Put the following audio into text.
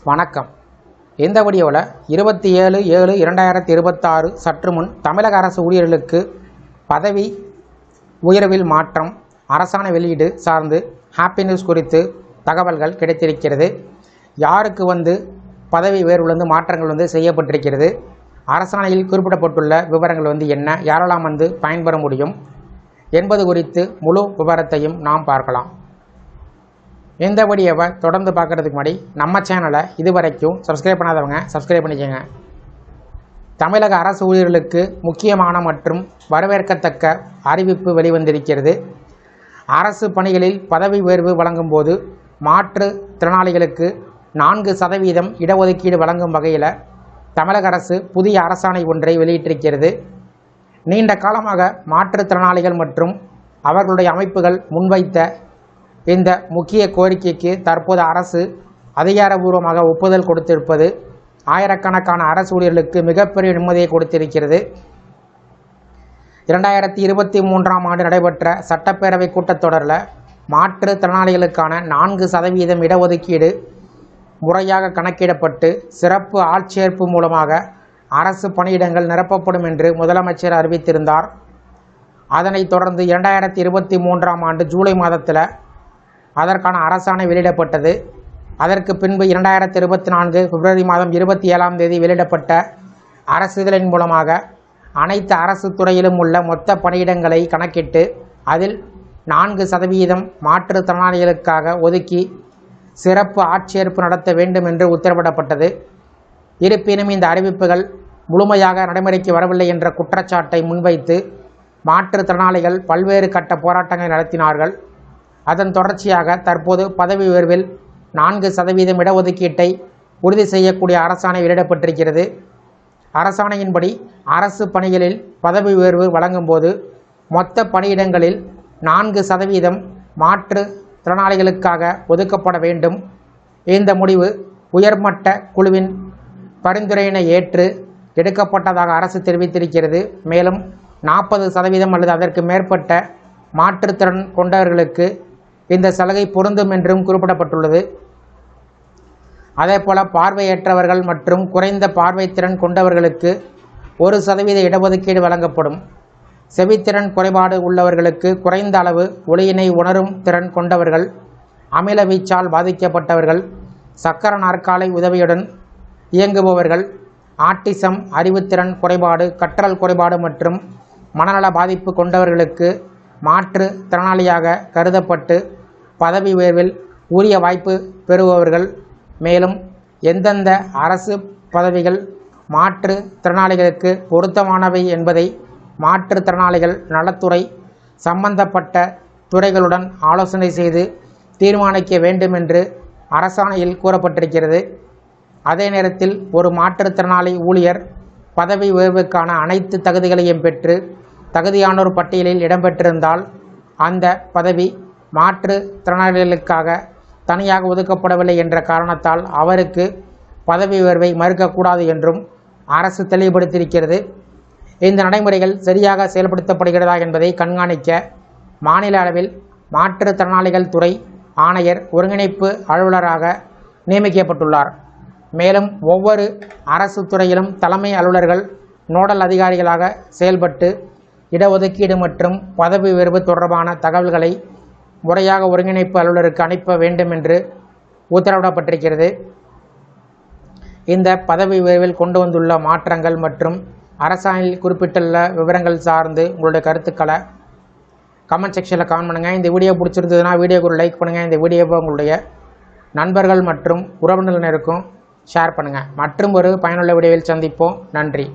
வணக்கம். இந்த வீடியோவில் 27/7/2026 சற்று முன் தமிழக அரசு ஊழியர்களுக்கு பதவி உயர்வில் மாற்றம், அரசாணை வெளியீடு சார்ந்து ஹாப்பி நியூஸ் குறித்து தகவல்கள் கிடைத்திருக்கிறது. யாருக்கு பதவி உயர்வுலேருந்து மாற்றங்கள் செய்யப்பட்டிருக்கிறது, அரசாணையில் குறிப்பிடப்பட்டுள்ள விவரங்கள் என்ன, யாரெல்லாம் பயன்பெற முடியும் என்பது குறித்து முழு விவரத்தையும் நாம் பார்க்கலாம். இந்த வீடியோவை தொடர்ந்து பார்க்குறதுக்கு முன்னாடி நம்ம சேனலை இதுவரைக்கும் சப்ஸ்கிரைப் பண்ணாதவங்க சப்ஸ்கிரைப் பண்ணிக்கோங்க. தமிழக அரசு ஊழியர்களுக்கு முக்கியமான மற்றும் வரவேற்கத்தக்க அறிவிப்பு வெளிவந்திருக்கிறது. அரசு பணிகளில் பதவி உயர்வு வழங்கும் போது மாற்றுத்திறனாளிகளுக்கு 4% இடஒதுக்கீடு வழங்கும் வகையில் தமிழக அரசு புதிய அரசாணை ஒன்றை வெளியிட்டிருக்கிறது. நீண்ட காலமாக மாற்றுத்திறனாளிகள் மற்றும் அவர்களுடைய அமைப்புகள் முன்வைத்த இந்த முக்கிய கோரிக்கைக்கு தற்போது அரசு அதிகாரபூர்வமாக ஒப்புதல் கொடுத்திருப்பது ஆயிரக்கணக்கான அரசு ஊழியர்களுக்கு மிகப்பெரிய நிம்மதியை கொடுத்திருக்கிறது. 2023ஆம் ஆண்டு நடைபெற்ற சட்டப்பேரவை கூட்டத்தொடரில் மாற்றுத்திறனாளிகளுக்கான 4% இடஒதுக்கீடு முறையாக கணக்கிடப்பட்டு சிறப்பு ஆட்சேர்ப்பு மூலமாக அரசு பணியிடங்கள் நிரப்பப்படும் என்று முதலமைச்சர் அறிவித்திருந்தார். அதனைத் தொடர்ந்து 2023ஆம் ஆண்டு ஜூலை மாதத்தில் அதற்கான அரசாணை வெளியிடப்பட்டது. அதற்கு பின்பு 2024 பிப்ரவரி மாதம் 27ஆம் தேதி வெளியிடப்பட்ட அரசிதழின் மூலமாக அனைத்து அரசு துறையிலும் உள்ள மொத்த பணியிடங்களை கணக்கிட்டு அதில் 4% மாற்றுத்திறனாளிகளுக்காக ஒதுக்கி சிறப்பு ஆட்சேர்ப்பு நடத்த வேண்டும் என்று உத்தரவிடப்பட்டது. இருப்பினும் இந்த அறிவிப்புகள் முழுமையாக நடைமுறைக்கு வரவில்லை என்ற குற்றச்சாட்டை முன்வைத்து மாற்றுத்திறனாளிகள் பல்வேறு கட்ட போராட்டங்களை நடத்தினார்கள். அதன் தொடர்ச்சியாக தற்போது பதவி உயர்வில் 4% இடஒதுக்கீட்டை உறுதி செய்யக்கூடிய அரசாணை வெளியிடப்பட்டிருக்கிறது. அரசாணையின்படி அரசு பணிகளில் பதவி உயர்வு வழங்கும் போது மொத்த பணியிடங்களில் 4% மாற்றுத்திறனாளிகளுக்காக ஒதுக்கப்பட வேண்டும். இந்த முடிவு உயர்மட்ட குழுவின் பரிந்துரையினை ஏற்று எடுக்கப்பட்டதாக அரசு தெரிவித்திருக்கிறது. மேலும் 40% அல்லது அதற்கு மேற்பட்ட மாற்றுத்திறன் கொண்டவர்களுக்கு இந்த சலுகை பொருந்தும் என்றும் குறிப்பிடப்பட்டுள்ளது. அதேபோல பார்வையற்றவர்கள் மற்றும் குறைந்த பார்வைத்திறன் கொண்டவர்களுக்கு 1% இடஒதுக்கீடு வழங்கப்படும். செவித்திறன் குறைபாடு உள்ளவர்களுக்கு குறைந்த அளவு ஒளியினை உணரும் திறன் கொண்டவர்கள், அமில வீச்சால் பாதிக்கப்பட்டவர்கள், சக்கர நாற்காலி உதவியுடன் இயங்குபவர்கள், ஆட்டிசம், அறிவுத்திறன் குறைபாடு, கற்றல் குறைபாடு மற்றும் மனநல பாதிப்பு கொண்டவர்களுக்கு மாற்றுத்திறனாளியாக கருதப்பட்டு பதவி உயர்வில் உரிய வாய்ப்பு பெறுபவர்கள். மேலும் எந்தெந்த அரசு பதவிகள் மாற்றுத்திறனாளிகளுக்கு பொருத்தமானவை என்பதை மாற்றுத்திறனாளிகள் நலத்துறை சம்பந்தப்பட்ட துறைகளுடன் ஆலோசனை செய்து தீர்மானிக்க வேண்டும் என்று அரசாணையில் கூறப்பட்டிருக்கிறது. அதே நேரத்தில் ஒரு மாற்றுத்திறனாளி ஊழியர் பதவி உயர்வுக்கான அனைத்து தகுதிகளையும் பெற்று தகுதியானோர் பட்டியலில் இடம்பெற்றிருந்தால் அந்த பதவி மாற்றுத்திறனாளிகளுக்காக தனியாக ஒதுக்கப்படவில்லை என்ற காரணத்தால் அவருக்கு பதவி உயர்வை மறுக்கக்கூடாது என்றும் அரசு தெளிவுபடுத்தியிருக்கிறது. இந்த நடைமுறைகள் சரியாக செயல்படுத்தப்படுகிறதா என்பதை கண்காணிக்க மாநில அளவில் மாற்றுத்திறனாளிகள் துறை ஆணையர் ஒருங்கிணைப்பு அலுவலராக நியமிக்கப்பட்டுள்ளார். மேலும் ஒவ்வொரு அரசு துறையிலும் தலைமை அலுவலர்கள் நோடல் அதிகாரிகளாக செயல்பட்டு இடஒதுக்கீடு மற்றும் பதவி உயர்வு தொடர்பான தகவல்களை முறையாக ஒருங்கிணைப்பு அலுவலருக்கு அனுப்ப வேண்டும் என்று உத்தரவிடப்பட்டிருக்கிறது. இந்த பதவி உயர்வில் கொண்டு வந்துள்ள மாற்றங்கள் மற்றும் அரசாணையில் குறிப்பிட்டுள்ள விவரங்கள் சார்ந்து உங்களுடைய கருத்துக்களை கமெண்ட் செக்ஷனில் கமெண்ட் பண்ணுங்கள். இந்த வீடியோ பிடிச்சிருந்ததுன்னா வீடியோக்கு ஒரு லைக் பண்ணுங்கள். இந்த வீடியோவை உங்களுடைய நண்பர்கள் மற்றும் உறவினர்களுக்கும் ஷேர் பண்ணுங்கள். மற்றும் ஒரு பயனுள்ள வீடியோவில் சந்திப்போம். நன்றி.